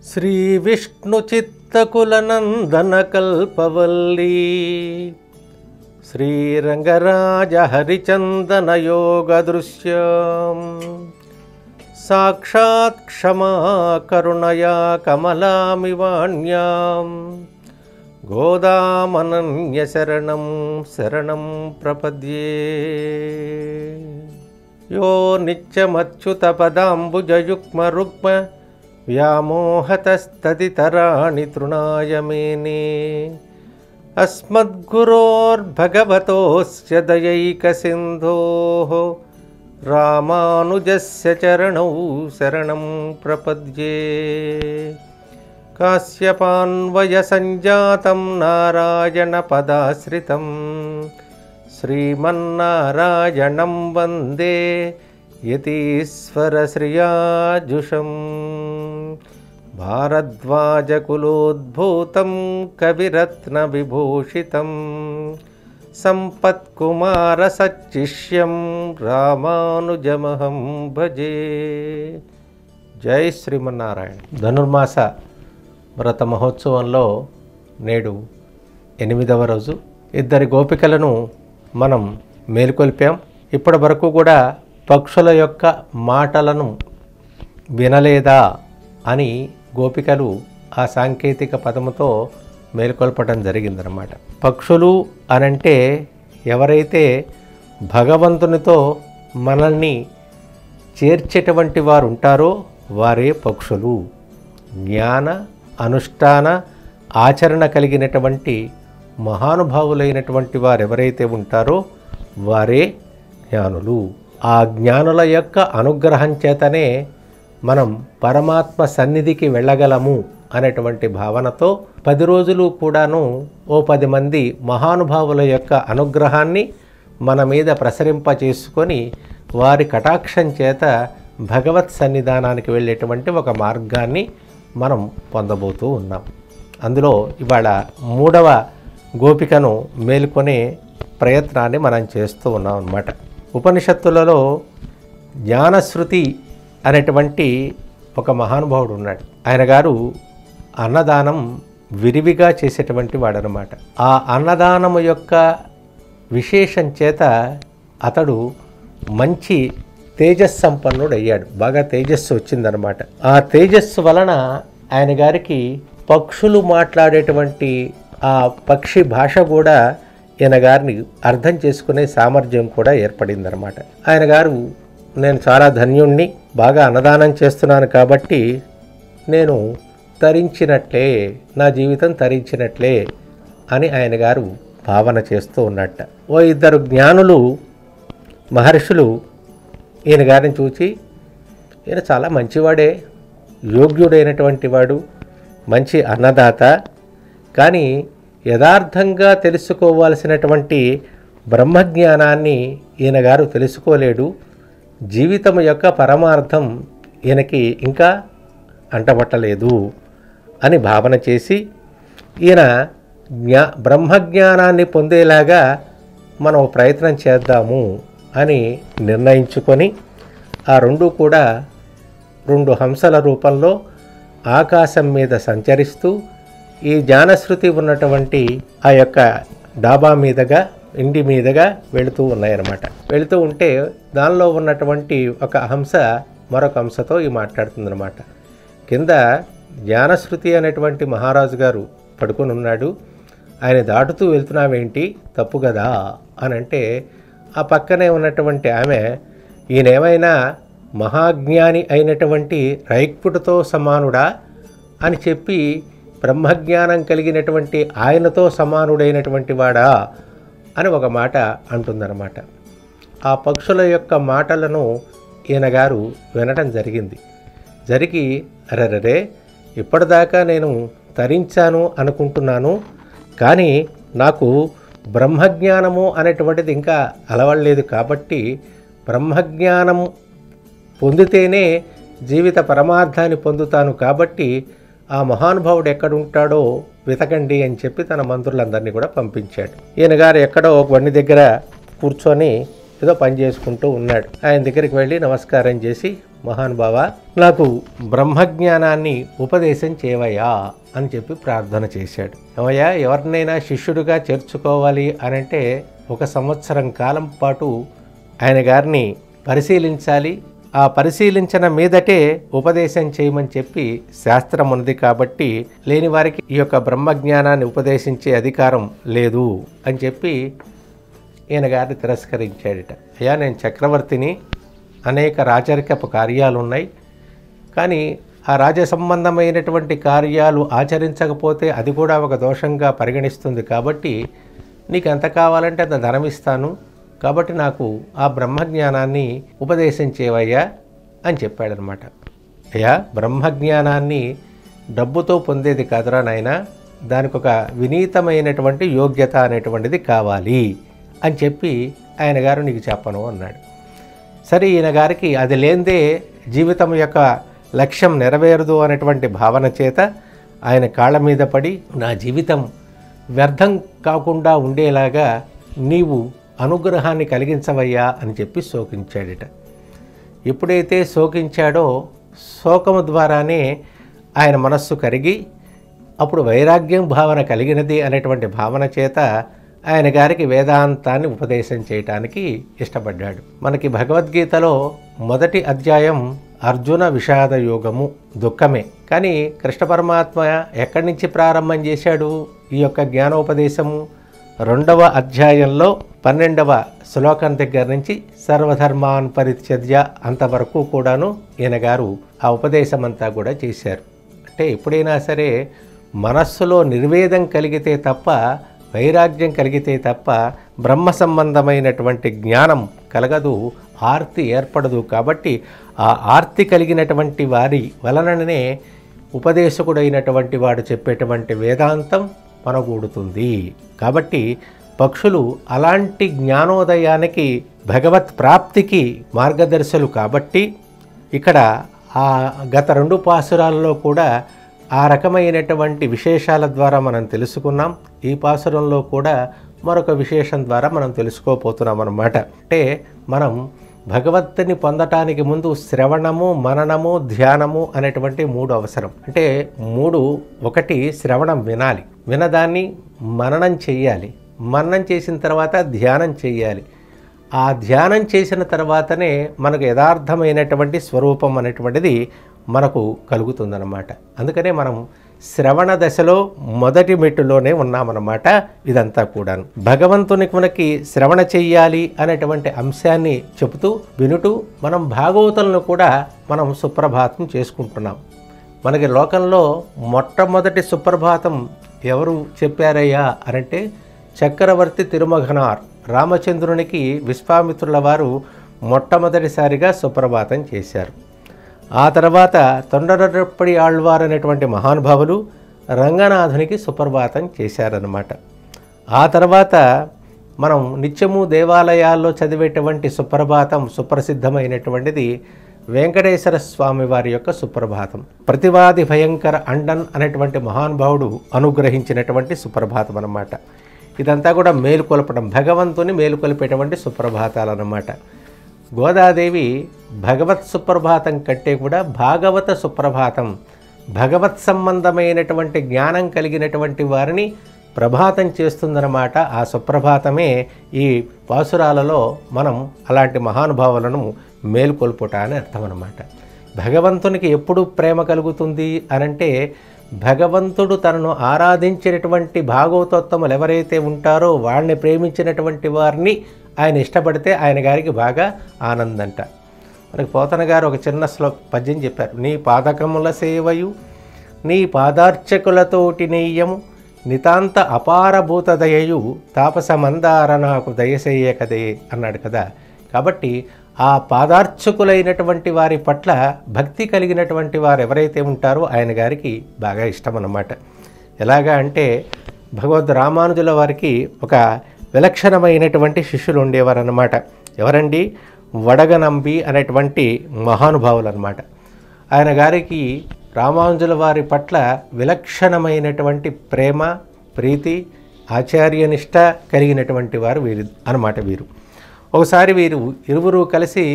శ్రీ విష్ణు చిత్తకులనందన కల్పవల్లీ శ్రీరంగరాజ హరిచందన యోగ దృశ్యం సాక్షాత్ క్షమా కరుణయా కమలామివాణ్యాం గోదామనన్య శరణం శరణం ప్రపద్యే. యో నిత్యమచ్యుత పదాంబుజయుగ్మ రుగ్మ వ్యామోహతస్తదితరాణి తృణాయ మేనే. అస్మద్గురోర్భగవతోస్య దయైకసింధోః రామానుజస్య చరణౌ శరణం ప్రపద్యే. కాశ్యపాన్వయ సంజాతం నారాయణ పదాశ్రితం శ్రీమన్నారాయణం వందే యతీశ్వర శ్రియాజుషం. భారద్వాజకులోద్భూతం కవిరత్న విభూషితం సంపత్కుమార సచ్చిష్యం రామానుజమహం భజే. జై శ్రీమన్నారాయణ. ధనుర్మాస వ్రత మహోత్సవంలో నేడు 8వ రోజు. ఇద్దరి గోపికలను మనం మేలుకొల్పాం. ఇప్పటి వరకు కూడా పక్షుల యొక్క మాటలను వినలేదా అని గోపికలు ఆ సాంకేతిక పదముతో మేలుకొల్పడం జరిగిందనమాట. పక్షులు అనంటే ఎవరైతే భగవంతునితో మనల్ని చేర్చేటువంటి వారు ఉంటారో వారే పక్షులు. జ్ఞాన అనుష్ఠాన ఆచరణ కలిగినటువంటి మహానుభావులైనటువంటి వారు ఎవరైతే ఉంటారో వారే జ్ఞానులు. ఆ జ్ఞానుల యొక్క అనుగ్రహం చేతనే మనం పరమాత్మ సన్నిధికి వెళ్ళగలము అనేటువంటి భావనతో 10 రోజులు కూడాను 10 మంది మహానుభావుల యొక్క అనుగ్రహాన్ని మన మీద ప్రసరింపచేసుకొని వారి కటాక్షం చేత భగవత్ సన్నిధానానికి వెళ్ళేటువంటి ఒక మార్గాన్ని మనం పొందబోతూ ఉన్నాం. అందులో ఇవాళ 3వ గోపికను మేలుకొనే ప్రయత్నాన్ని మనం చేస్తూ ఉన్నాం అన్నమాట. ఉపనిషత్తులలో జ్ఞానశ్రుతి అనేటువంటి ఒక మహానుభావుడు ఉన్నాడు. ఆయన గారు అన్నదానం విరివిగా చేసేటువంటి వాడనమాట. ఆ అన్నదానము యొక్క విశేషం చేత అతడు మంచి తేజస్సంపన్నుడు అయ్యాడు. బాగా తేజస్సు వచ్చిందనమాట. ఆ తేజస్సు వలన ఆయన గారికి పక్షులు మాట్లాడేటువంటి ఆ పక్షి భాష కూడా ఈయన గారిని అర్థం చేసుకునే సామర్థ్యం కూడా ఏర్పడిందనమాట. ఆయన గారు నేను చాలా ధన్యుణ్ణి, బాగా అన్నదానం చేస్తున్నాను కాబట్టి నేను తరించినట్లే, నా జీవితం తరించినట్లే అని ఆయన గారు భావన చేస్తూ ఉన్నట్ట. ఓ 2 జ్ఞానులు మహర్షులు ఈయన గారిని చూచి ఈయన చాలా మంచివాడే, యోగ్యుడైనటువంటి వాడు, మంచి అన్నదాత, కానీ యథార్థంగా తెలుసుకోవాల్సినటువంటి బ్రహ్మజ్ఞానాన్ని ఈయన గారు తెలుసుకోలేడు. జీవితం యొక్క పరమార్థం ఈయనకి ఇంకా అంటబట్టలేదు అని భావన చేసి ఈయన బ్రహ్మజ్ఞానాన్ని పొందేలాగా మనం ప్రయత్నం చేద్దాము అని నిర్ణయించుకొని ఆ 2 కూడా 2 హంసల రూపంలో ఆకాశం మీద సంచరిస్తూ ఈ జ్ఞానశ్రుతి ఉన్నటువంటి ఆ యొక్క డాబా మీదుగా, ఇంటి మీదుగా వెళుతూ ఉన్నాయన్నమాట. వెళుతూ ఉంటే దానిలో ఉన్నటువంటి ఒక హంస మరొక హంసతో మాట్లాడుతుందన్నమాట. కింద జ్ఞానశ్రుతి అనేటువంటి మహారాజు గారు పడుకొని ఉన్నాడు, ఆయన దాటుతూ వెళ్తున్నావేంటి, తప్పు కదా అని అంటే ఆ పక్కనే ఉన్నటువంటి ఆమె ఈయనేమైనా మహాజ్ఞాని అయినటువంటి రైక్పుటితో సమానుడా అని చెప్పి బ్రహ్మజ్ఞానం కలిగినటువంటి ఆయనతో సమానుడైనటువంటి వాడా అని ఒక మాట అంటుందన్నమాట. ఆ పక్షుల యొక్క మాటలను ఈయన గారు వినటం జరిగి అరెరే ఇప్పటిదాకా నేను తరించాను అనుకుంటున్నాను, కానీ నాకు బ్రహ్మజ్ఞానము అనేటువంటిది ఇంకా అలవడలేదు కాబట్టి బ్రహ్మజ్ఞానం పొందితేనే జీవిత పరమార్థాన్ని పొందుతాను కాబట్టి ఆ మహానుభావుడు ఎక్కడుంటాడో వెతకండి అని చెప్పి తన మంత్రులందరినీ కూడా పంపించాడు. ఈయన గారు ఎక్కడో ఒక బండి దగ్గర కూర్చొని ఏదో పని చేసుకుంటూ ఉన్నాడు. ఆయన దగ్గరికి వెళ్ళి నమస్కారం చేసి, మహానుభావ, నాకు బ్రహ్మజ్ఞానాన్ని ఉపదేశం చేయవయ్యా అని చెప్పి ప్రార్థన చేశాడు. ఏమయ్యా, ఎవరినైనా శిష్యుడిగా చేర్చుకోవాలి అనంటే 1 సంవత్సరం కాలం పాటు ఆయన గారిని పరిశీలించాలి. ఆ పరిశీలించిన మీదటే ఉపదేశం చేయమని చెప్పి శాస్త్రం ఉన్నది. కాబట్టి లేని వారికి ఈ యొక్క బ్రహ్మజ్ఞానాన్ని ఉపదేశించే అధికారం లేదు అని చెప్పి ఈయన గారిని తిరస్కరించాడట. అయ్యా, నేను చక్రవర్తిని, అనేక రాజరికపు కార్యాలు ఉన్నాయి, కానీ ఆ రాజ సంబంధమైనటువంటి కార్యాలు ఆచరించకపోతే అది కూడా ఒక దోషంగా పరిగణిస్తుంది. కాబట్టి నీకు ఎంత కావాలంటే అంత ధనం ఇస్తాను, కాబట్టి నాకు ఆ బ్రహ్మజ్ఞానాన్ని ఉపదేశం చేయవయ్యా అని చెప్పాడనమాట. అయ్యా, బ్రహ్మజ్ఞానాన్ని డబ్బుతో పొందేది కాదురా నాయన, దానికి ఒక వినీతమైనటువంటి యోగ్యత అనేటువంటిది కావాలి అని చెప్పి ఆయన గారు నీకు చెప్పను అన్నాడు. సరే, ఈయన గారికి అది లేనిదే జీవితం యొక్క లక్ష్యం నెరవేరదు అనేటువంటి భావన చేత ఆయన కాళ్ళ మీద పడి, నా జీవితం వ్యర్థం కాకుండా ఉండేలాగా నీవు అనుగ్రహాన్ని కలిగించవయ్యా అని చెప్పి శోకించాడట. ఎప్పుడైతే శోకించాడో శోకము ద్వారానే ఆయన మనస్సు కరిగి అప్పుడు వైరాగ్యం భావన కలిగినది అనేటువంటి భావన చేత ఆయన గారికి వేదాంతాన్ని ఉపదేశం చేయటానికి ఇష్టపడ్డాడు. మనకి భగవద్గీతలో మొదటి అధ్యాయం అర్జున విషాద యోగము, దుఃఖమే. కానీ కృష్ణ పరమాత్మ ఎక్కడి నుంచి ప్రారంభం చేశాడు ఈ యొక్క జ్ఞానోపదేశము? 2వ అధ్యాయంలో 12వ శ్లోకం దగ్గర నుంచి సర్వధర్మాన్ పరిత్యజ్య అంతవరకు కూడాను ఈయన గారు ఆ ఉపదేశం అంతా కూడా చేశారు. అంటే ఎప్పుడైనా సరే మనస్సులో నిర్వేదం కలిగితే తప్ప, వైరాగ్యం కలిగితే తప్ప బ్రహ్మ సంబంధమైనటువంటి జ్ఞానం కలగదు, ఆర్తి ఏర్పడదు. కాబట్టి ఆ ఆర్తి కలిగినటువంటి వారి వలననే ఉపదేశకుడైనటువంటి వాడు చెప్పేటువంటి వేదాంతం మనగూడుతుంది. కాబట్టి పక్షులు అలాంటి జ్ఞానోదయానికి, భగవత్ ప్రాప్తికి మార్గదర్శులు. కాబట్టి ఇక్కడ ఆ గత 2 పాసురాల్లో కూడా ఆ రకమైనటువంటి విశేషాల ద్వారా మనం తెలుసుకున్నాం. ఈ పాసురంలో కూడా మరొక విశేషం ద్వారా మనం తెలుసుకోపోతున్నాం అన్నమాట. అంటే మనం భగవత్తుని పొందటానికి ముందు శ్రవణము, మననము, ధ్యానము అనేటువంటి 3 అవసరం. అంటే 3: 1 శ్రవణం వినాలి, వినదాన్ని మననం చెయ్యాలి, మననం చేసిన తర్వాత ధ్యానం చెయ్యాలి. ఆ ధ్యానం చేసిన తర్వాతనే మనకు యథార్థమైనటువంటి స్వరూపం అనేటువంటిది మనకు కలుగుతుందన్నమాట. అందుకనే మనం శ్రవణ దశలో మొదటి మెట్టులోనే ఉన్నామన్నమాట. ఇదంతా కూడాను భగవంతునికి మనకి శ్రవణ చెయ్యాలి అనేటువంటి అంశాన్ని చెబుతూ వినుటూ మనం భాగవతులను కూడా మనం సుప్రభాతం చేసుకుంటున్నాం. మనకి లోకంలో మొట్టమొదటి సుప్రభాతం ఎవరు చెప్పారయ్యా అనంటే చక్రవర్తి తిరుమఘనార్ రామచంద్రునికి విశ్వామిత్రుల వారు మొట్టమొదటిసారిగా సుప్రభాతం చేశారు. ఆ తర్వాత తొండరపడి ఆళ్వార్ అనేటువంటి మహానుభావులు రంగనాథునికి సుప్రభాతం చేశారన్నమాట. ఆ తర్వాత మనం నిత్యము దేవాలయాల్లో చదివేటువంటి సుప్రభాతం సుప్రసిద్ధమైనటువంటిది వెంకటేశ్వర స్వామి వారి యొక్క సుప్రభాతం. ప్రతివాది భయంకర అండన్ అనేటువంటి మహానుభావుడు అనుగ్రహించినటువంటి సుప్రభాతం అన్నమాట. ఇదంతా కూడా మేలుకొల్పడం, భగవంతుని మేలుకొల్పేటువంటి సుప్రభాతాలు అన్నమాట. గోదాదేవి భగవత్ సుప్రభాతం కంటే కూడా భాగవత సుప్రభాతం, భగవత్ సంబంధమైనటువంటి జ్ఞానం కలిగినటువంటి వారిని ప్రభాతం చేస్తుందన్నమాట. ఆ సుప్రభాతమే ఈ పాసురాలలో మనం అలాంటి మహానుభావులను మేలుకొల్పుట అని అర్థం అన్నమాట. భగవంతునికి ఎప్పుడు ప్రేమ కలుగుతుంది అనంటే భగవంతుడు తనను ఆరాధించినటువంటి భాగవతోత్తములు ఎవరైతే ఉంటారో వాళ్ళని ప్రేమించినటువంటి వారిని ఆయన ఇష్టపడితే ఆయన గారికి బాగా ఆనందంట. మనకి పోతన గారు ఒక చిన్న పద్యం చెప్పారు. నీ పాదకముల సేవయు నీ పాదార్చకులతోటి నెయ్యము నితాంత అపారభూత దయయు తాపస మందార నాకు దయసేయకదే అన్నాడు కదా. కాబట్టి ఆ పాదార్చకులైనటువంటి వారి పట్ల భక్తి కలిగినటువంటి వారు ఎవరైతే ఉంటారో ఆయన గారికి బాగా ఇష్టం అన్నమాట. ఎలాగా అంటే భగవద్ రామానుజుల వారికి ఒక విలక్షణమైనటువంటి శిష్యులు ఉండేవారు అన్నమాట. ఎవరండి? వడగనంబి అనేటువంటి మహానుభావులు అన్నమాట. ఆయన గారికి రామానుజుల వారి పట్ల విలక్షణమైనటువంటి ప్రేమ, ప్రీతి, ఆచార్యనిష్ట కలిగినటువంటి వారు వీరు అన్నమాట. వీరు ఒకసారి వీరు ఇరువురు కలిసి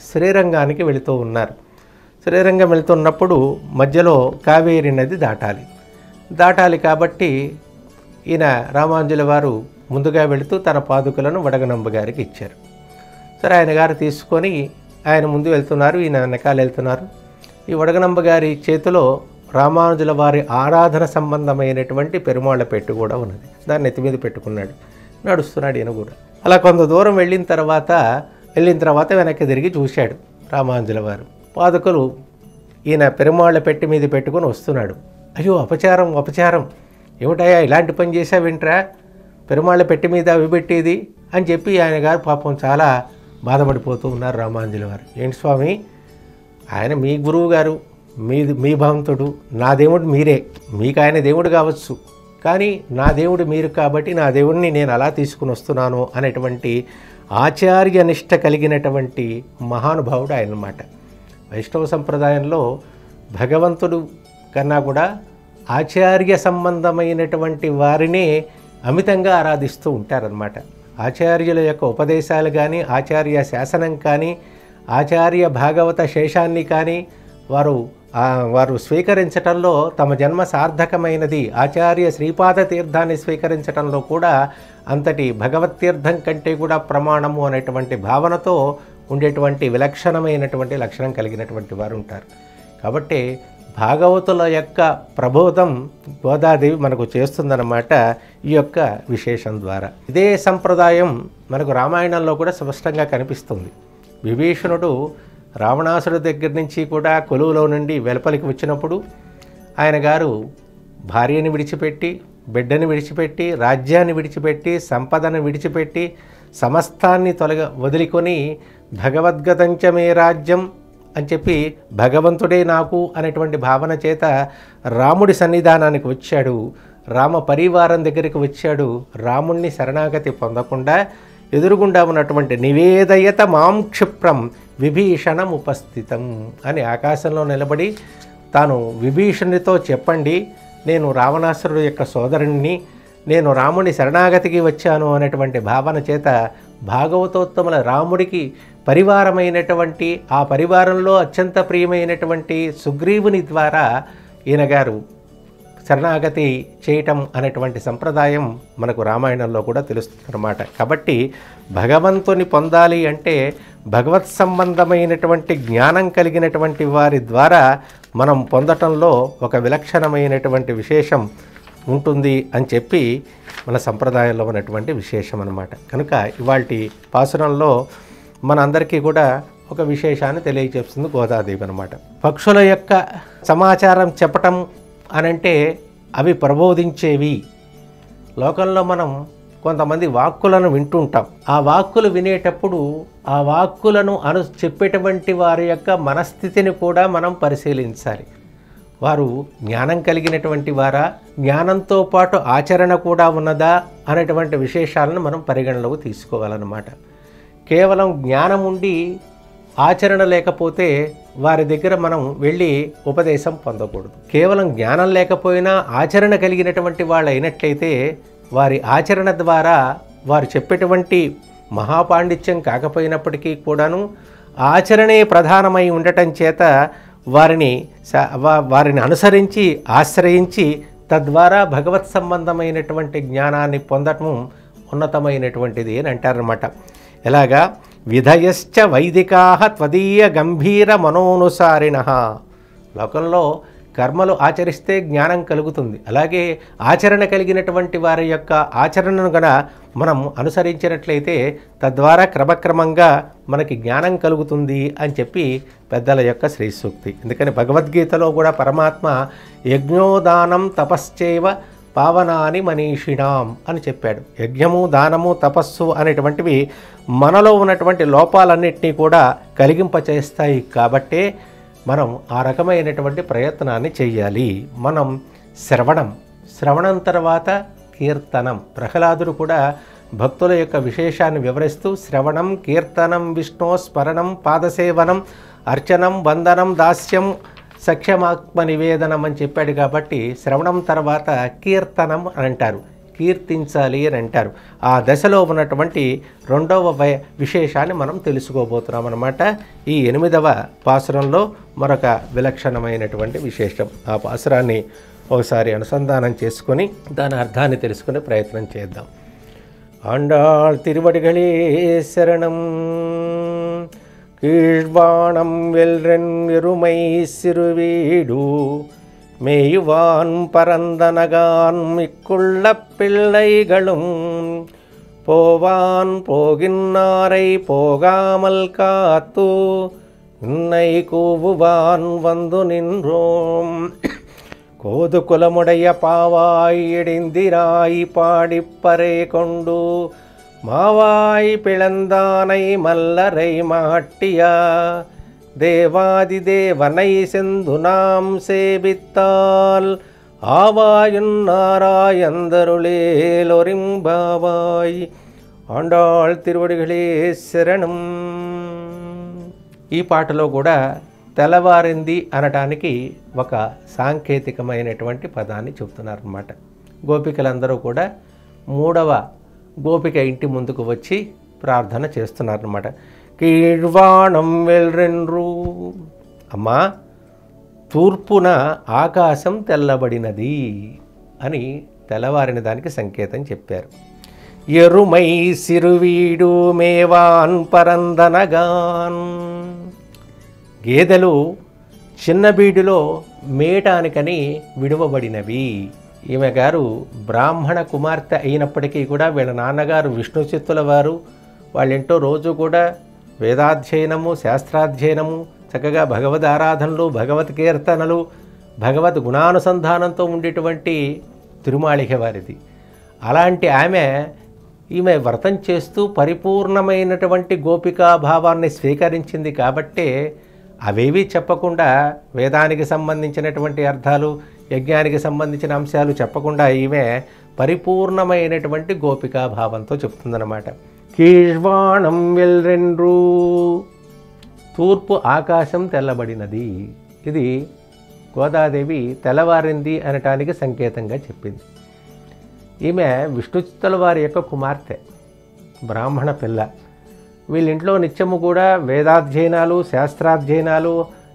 శ్రీరంగానికి వెళుతూ ఉన్నారు. శ్రీరంగం వెళుతున్నప్పుడు మధ్యలో కావేరి నది దాటాలి కాబట్టి ఈయన రామానుజుల వారు ముందుగా వెళుతూ తన పాదుకలను వడగనంబ గారికి ఇచ్చారు. సరే, ఆయన గారు తీసుకొని ఆయన ముందు వెళ్తున్నారు, ఈయన వెనకాల వెళ్తున్నారు. ఈ వడగనంబ గారి చేతిలో రామానుజుల వారి ఆరాధన సంబంధమైనటువంటి పెరుమాళ్ళ పెట్టు కూడా ఉన్నది. దాన్ని నెత్తి మీద పెట్టుకున్నాడు, నడుస్తున్నాడు ఈయన కూడా. అలా కొంత దూరం వెళ్ళిన తర్వాత వెనక్కి తిరిగి చూశాడు రామానుజుల వారు. పాదుకలు ఈయన పెరుమాళ్ళ పెట్టి మీద పెట్టుకొని వస్తున్నాడు. అయ్యో, అపచారం, ఏమిటయ్యా ఇలాంటి పని చేసావింట్రా, పెరుమాళ్ళ పెట్టి మీద అవి పెట్టేది అని చెప్పి ఆయన గారు పాపం చాలా బాధపడిపోతూ ఉన్నారు రామానుజుల వారు. ఏంటి స్వామి, ఆయన మీ గురువు గారు, మీ భవంతుడు, నా దేవుడు మీరే, మీకు ఆయన దేవుడు కావచ్చు, కానీ నా దేవుడు మీరు కాబట్టి నా దేవుడిని నేను అలా తీసుకుని వస్తున్నాను అనేటువంటి ఆచార్య నిష్ట కలిగినటువంటి మహానుభావుడు ఆయన అన్నమాట. వైష్ణవ సంప్రదాయంలో భగవంతుడు కన్నా కూడా ఆచార్య సంబంధమైనటువంటి వారినే అమితంగా ఆరాధిస్తూ ఉంటారన్నమాట. ఆచార్యుల యొక్క ఉపదేశాలు కానీ, ఆచార్య శాసనం కానీ, ఆచార్య భాగవత శేషాన్ని కానీ వారు స్వీకరించటంలో తమ జన్మ సార్థకమైనది. ఆచార్య శ్రీపాద తీర్థాన్ని స్వీకరించటంలో కూడా అంతటి భగవత్ తీర్థం కంటే కూడా ప్రమాణము అనేటువంటి భావనతో ఉండేటువంటి విలక్షణమైనటువంటి లక్షణం కలిగినటువంటి వారు ఉంటారు. కాబట్టి భాగవతుల యొక్క ప్రబోధం గోదాదేవి మనకు చేస్తుందన్నమాట ఈ యొక్క విశేషం ద్వారా. ఇదే సంప్రదాయం మనకు రామాయణంలో కూడా స్పష్టంగా కనిపిస్తుంది. విభీషణుడు రావణాసుడి దగ్గర నుంచి కూడా కొలువులో నుండి వెలుపలికి వచ్చినప్పుడు ఆయన గారు భార్యని విడిచిపెట్టి, బిడ్డని విడిచిపెట్టి, రాజ్యాన్ని విడిచిపెట్టి, సంపదను విడిచిపెట్టి, సమస్తాన్ని వదిలికొని భగవద్గతంచమే రాజ్యం అని చెప్పి భగవంతుడే నాకు అనేటువంటి భావన చేత రాముడి సన్నిధానానికి వచ్చాడు. రామ పరివారం దగ్గరికి వచ్చాడు. రాముణ్ణి శరణాగతి పొందకుండా ఎదురుగుండా ఉన్నటువంటి నివేదయత మాం క్షిప్రం విభీషణం ఉపస్థితం అని ఆకాశంలో నిలబడి తాను విభీషణుడితో చెప్పండి, నేను రావణాసురుడు యొక్క సోదరుణ్ణి, నేను రాముని శరణాగతికి వచ్చాను అనేటువంటి భావన చేత భాగవతోత్తముల రాముడికి పరివారమైనటువంటి ఆ పరివారంలో అత్యంత ప్రియమైనటువంటి సుగ్రీవుని ద్వారా ఈయన గారు శరణాగతి చేయటం అనేటువంటి సంప్రదాయం మనకు రామాయణంలో కూడా తెలుస్తుందన్నమాట. కాబట్టి భగవంతుని పొందాలి అంటే భగవత్ సంబంధమైనటువంటి జ్ఞానం కలిగినటువంటి వారి ద్వారా మనం పొందటంలో ఒక విలక్షణమైనటువంటి విశేషం ఉంటుంది అని చెప్పి మన సంప్రదాయంలో ఉన్నటువంటి విశేషం అన్నమాట. కనుక ఇవాల్టి పాసురంలో మనందరికీ కూడా ఒక విశేషాన్ని తెలియజేస్తుంది గోదాదేవి అన్నమాట. పక్షుల యొక్క సమాచారం చెప్పటం అనంటే అవి ప్రబోధించేవి. లోకంలో మనం కొంతమంది వాక్కులను వింటుంటాం. ఆ వాక్కులు వినేటప్పుడు ఆ వాక్కులను చెప్పేటువంటి వారి యొక్క మనస్థితిని కూడా మనం పరిశీలించాలి. వారు జ్ఞానం కలిగినటువంటి వారా, జ్ఞానంతో పాటు ఆచరణ కూడా ఉన్నదా అనేటువంటి విశేషాలను మనం పరిగణలోకి తీసుకోవాలన్నమాట. కేవలం జ్ఞానం ఉండి ఆచరణ లేకపోతే వారి దగ్గర మనం వెళ్ళి ఉపదేశం పొందకూడదు. కేవలం జ్ఞానం లేకపోయినా ఆచరణ కలిగినటువంటి వాళ్ళు అయినట్లయితే వారి ఆచరణ ద్వారా వారు చెప్పేటువంటి మహాపాండిత్యం కాకపోయినప్పటికీ కూడాను ఆచరణే ప్రధానమై ఉండటం చేత వారిని అనుసరించి ఆశ్రయించి తద్వారా భగవత్ సంబంధమైనటువంటి జ్ఞానాన్ని పొందటం ఉన్నతమైనటువంటిది అని అంటారన్నమాట. ఎలాగా విధయశ్చ వైదికాః త్వదీయ గంభీర మనోనుసారిణః. లోకంలో కర్మలు ఆచరిస్తే జ్ఞానం కలుగుతుంది. అలాగే ఆచరణ కలిగినటువంటి వారి యొక్క ఆచరణను గన మనం అనుసరించినట్లయితే తద్వారా క్రమక్రమంగా మనకి జ్ఞానం కలుగుతుంది అని చెప్పి పెద్దల యొక్క శ్రీ సూక్తి. ఎందుకని భగవద్గీతలో కూడా పరమాత్మ యజ్ఞోదానం తపశ్చైవ పావనాని మనీషిణాం అని చెప్పాడు. యజ్ఞము, దానము, తపస్సు అనేటువంటివి మనలో ఉన్నటువంటి లోపాలన్నింటినీ కూడా కలిగింపచేస్తాయి. కాబట్టే మనం ఆ రకమైనటువంటి ప్రయత్నాన్ని చెయ్యాలి. మనం శ్రవణం తర్వాత కీర్తనం. ప్రహ్లాదుడు కూడా భక్తుల యొక్క విశేషాన్ని వివరిస్తూ శ్రవణం, కీర్తనం, విష్ణు స్మరణం, పాదసేవనం, అర్చనం, వందనం, దాస్యం, సఖ్యమాత్మ నివేదనం అని చెప్పాడు. కాబట్టి శ్రవణం తర్వాత కీర్తనం అని అంటారు. కీర్తించాలి అని అంటారు. ఆ దశలో ఉన్నటువంటి రెండవ విశేషాన్ని మనం తెలుసుకోబోతున్నాం అన్నమాట. ఈ 8వ పాసురంలో మరొక విలక్షణమైనటువంటి విశేషం. ఆ పాసురాన్ని ఒకసారి అనుసంధానం చేసుకొని దాని అర్థాన్ని తెలుసుకునే ప్రయత్నం చేద్దాం. ఆండాళ్ తిరువడిகளே శరణం. கீழ்வானம் வெல்றென் எருமை சிறுவீடு மேயுவான் பரந்தனகான் மிக்குள்ள பிள்ளைகளும் போவான் போகின்னாரை போகாமல் காத்து இன்னை கூவுவான் வந்து நின்றோம். கோது குலமுடைய பாவாய் இடிந்திராய் பாடிப்பறை கொண்டு மாவாய் பிளந்தானை மல்லரை மாட்டியா தேவாதி தேவனை செந்து நாம் சேவித்தால் ஆவாயுன்னாராயந்தருளேலொரிம்பாவாய். ఆండాళ్ తిరువడిகளே శరణం. ఈ పాటలో కూడా తెల్లవారింది అనటానికి ఒక సాంకేతికమైనటువంటి పదాన్ని చెబుతున్నారన్నమాట. గోపికలందరూ కూడా 3వ గోపిక ఇంటి ముందుకు వచ్చి ప్రార్థన చేస్తున్నారన్నమాట. కీழ்వాణం వెల్రెన్రు. అమ్మా, తూర్పున ఆకాశం తెల్లబడినది అని తెల్లవారిన దానికి సంకేతం చెప్పారు. ఎరుమై సిరువీడు మేవాన్ పరందనగాన్. గేదెలు చిన్న బీడులో మేయటానికని విడువబడినవి. ఈమె గారు బ్రాహ్మణ కుమార్తె అయినప్పటికీ కూడా వీళ్ళ నాన్నగారు విష్ణు చిత్తుల వారు. వాళ్ళింటో రోజు కూడా వేదాధ్యయనము, శాస్త్రాధ్యయనము, చక్కగా భగవద్ ఆరాధనలు, భగవత్ కీర్తనలు, భగవద్ గుణానుసంధానంతో ఉండేటువంటి తిరుమాళిక వారిది. అలాంటి ఈమె వ్రతం చేస్తూ పరిపూర్ణమైనటువంటి గోపికా భావాన్ని స్వీకరించింది కాబట్టే అవేవీ చెప్పకుండా వేదానికి సంబంధించినటువంటి అర్థాలు, యజ్ఞానికి సంబంధించిన అంశాలు చెప్పకుండా ఈమె పరిపూర్ణమైనటువంటి గోపికా భావంతో చెప్తుందన్నమాట. కీழ்వాణం వెల్రెన్రు. తూర్పు ఆకాశం తెల్లబడినది. ఇది గోదాదేవి తెల్లవారింది అనటానికి సంకేతంగా చెప్పింది. ఈమె విష్ణుచిత్తుల వారి యొక్క కుమార్తె, బ్రాహ్మణ పిల్ల. వీళ్ళింట్లో నిత్యము కూడా వేదాధ్యయనాలు, శాస్త్రాధ్యయనాలు,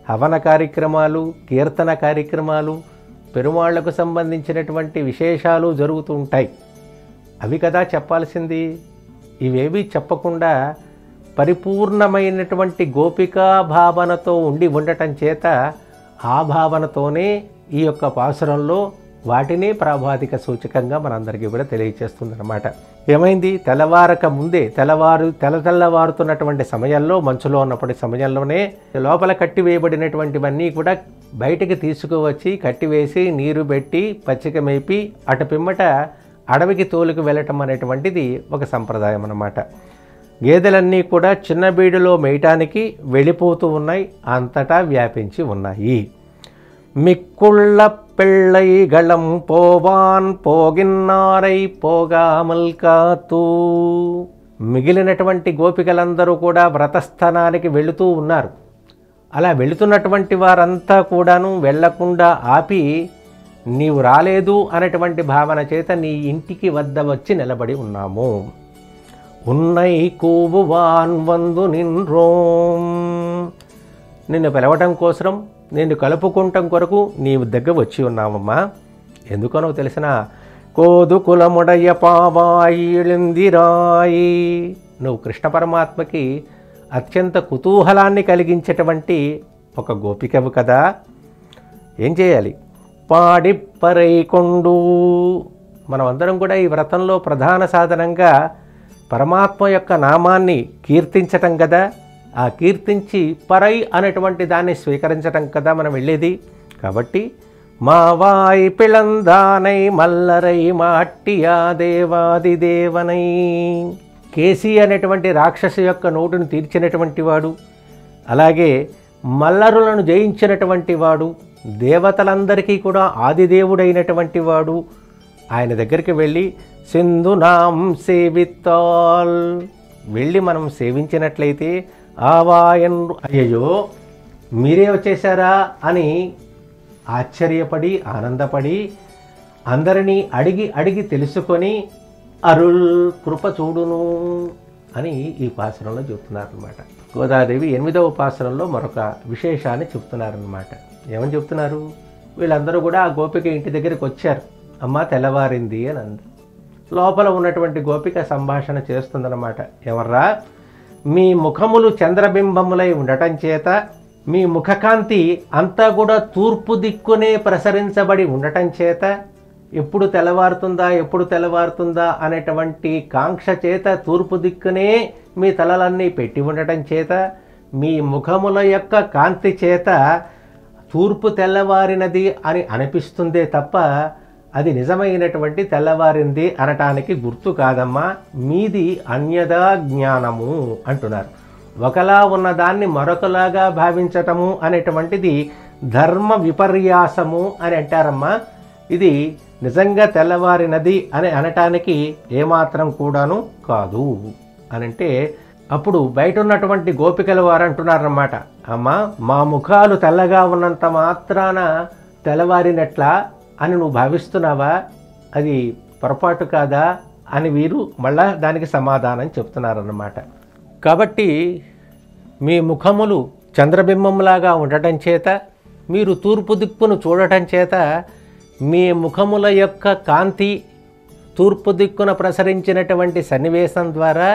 హవన కార్యక్రమాలు, కీర్తన కార్యక్రమాలు, పెరుమాళ్లకు సంబంధించినటువంటి విశేషాలు జరుగుతూ ఉంటాయి. అవి కదా చెప్పాల్సింది. ఇవేవి చెప్పకుండా పరిపూర్ణమైనటువంటి గోపికా భావనతో ఉండటం చేత ఆ భావనతోనే ఈ యొక్క పాసురంలో వాటినే ప్రాభాతిక సూచకంగా మనందరికీ కూడా తెలియచేస్తుందన్నమాట. ఏమైంది? తెల్లవారక ముందే తెల్లవారుతున్నటువంటి సమయంలో, మంచులో ఉన్నప్పటి సమయంలోనే లోపల కట్టివేయబడినటువంటివన్నీ కూడా బయటికి తీసుకువచ్చి కట్టివేసి నీరు పెట్టి పచ్చిక మేపి అటు పిమ్మట అడవికి తోలుకు వెళ్ళటం అనేటువంటిది ఒక సంప్రదాయం అన్నమాట. గేదెలన్నీ కూడా చిన్న బీడులో మేయటానికి వెళ్ళిపోతూ ఉన్నాయి, అంతటా వ్యాపించి ఉన్నాయి. మిక్కుళ్ళ పిళ్ళైగళం పోవాన్ పోగిన్నారై పోగామల్ కాతూ. మిగిలినటువంటి గోపికలందరూ కూడా వ్రతస్థానానికి వెళుతూ ఉన్నారు. అలా వెళుతున్నటువంటి వారంతా కూడాను వెళ్లకుండా ఆపి నీవు రాలేదు అనేటువంటి భావన చేత నీ ఇంటికి వద్ద వచ్చి నిలబడి ఉన్నాము. ఉన్నై కూవువాన్ వందు నిన్రోం. నిన్ను పిలవటం కోసం, నిన్ను కలుపుకుంటం కొరకు నీవు దగ్గర వచ్చి ఉన్నావమ్మా. ఎందుకనో తెలిసిన కోదు కులముడయ్య పావాయిళిందిరాయి. నువ్వు కృష్ణ పరమాత్మకి అత్యంత కుతూహలాన్ని కలిగించేటువంటి ఒక గోపికవు కదా. ఏం చేయాలి? పాడిప్పరైకొండు. మనమందరం కూడా ఈ వ్రతంలో ప్రధాన సాధనంగా పరమాత్మ యొక్క నామాన్ని కీర్తించటం కదా. ఆ కీర్తించి పరై అనేటువంటి దాన్ని స్వీకరించటం కదా మనం వెళ్ళేది. కాబట్టి మావాయి పిళందానై మల్లరై మాట్టియా దేవాది దేవనై. కేసి అనేటువంటి రాక్షసు యొక్క నోటును తీర్చినటువంటి వాడు, అలాగే మల్లరులను జయించినటువంటి వాడు, దేవతలందరికీ కూడా ఆదిదేవుడైనటువంటి వాడు. ఆయన దగ్గరికి వెళ్ళి సింధునాం సేవిత్తాల్, వెళ్ళి మనం సేవించినట్లయితే ఆవాయన్, అయ్యో మీరే వచ్చేసారా అని ఆశ్చర్యపడి ఆనందపడి అందరినీ అడిగి అడిగి తెలుసుకొని అరుల్ కృప చూడును అని ఈ పాసురంలో చెప్తున్నారనమాట. గోదాదేవి 8వ పాసురంలో మరొక విశేషాన్ని చెప్తున్నారనమాట. ఏమని చెప్తున్నారు? వీళ్ళందరూ కూడా ఆ గోపిక ఇంటి దగ్గరికి వచ్చారు. అమ్మ తెల్లవారింది అని అంది. లోపల ఉన్నటువంటి గోపిక సంభాషణ చేస్తుందన్నమాట. ఎవర్రా, మీ ముఖములు చంద్రబింబములై ఉండటం చేత మీ ముఖకాంతి అంతా కూడా తూర్పు దిక్కునే ప్రసరించబడి ఉండటం చేత ఎప్పుడు తెల్లవారుతుందా అనేటువంటి కాంక్ష చేత తూర్పు దిక్కునే మీ తలలన్నీ పెట్టి ఉండటం చేత మీ ముఖముల యొక్క కాంతి చేత తూర్పు తెల్లవారినది అని అనిపిస్తుందే తప్ప అది నిజమైనటువంటి తెల్లవారింది అనటానికి గుర్తు కాదమ్మా, మీది అన్యదా జ్ఞానము అంటున్నారు. ఒకలా ఉన్నదాన్ని మరొకలాగా భావించటము అనేటువంటిది ధర్మ విపర్యాసము అని అంటారమ్మా. ఇది నిజంగా తెల్లవారినది అని అనటానికి ఏమాత్రం కూడాను కాదు అనంటే, అప్పుడు బయట ఉన్నటువంటి గోపికల వారు అంటున్నారన్నమాట, అమ్మ మా ముఖాలు తెల్లగా ఉన్నంత మాత్రాన తెల్లవారినట్లా అని నువ్వు భావిస్తున్నావా? అది పొరపాటు కాదా అని వీరు మళ్ళా దానికి సమాధానం చెప్తున్నారన్నమాట. కాబట్టి మీ ముఖములు చంద్రబింబంలాగా ఉండటం చేత మీరు తూర్పు దిక్కును చూడటం చేత మీ ముఖముల యొక్క కాంతి తూర్పు దిక్కున ప్రసరించినటువంటి సన్నివేశం ద్వారా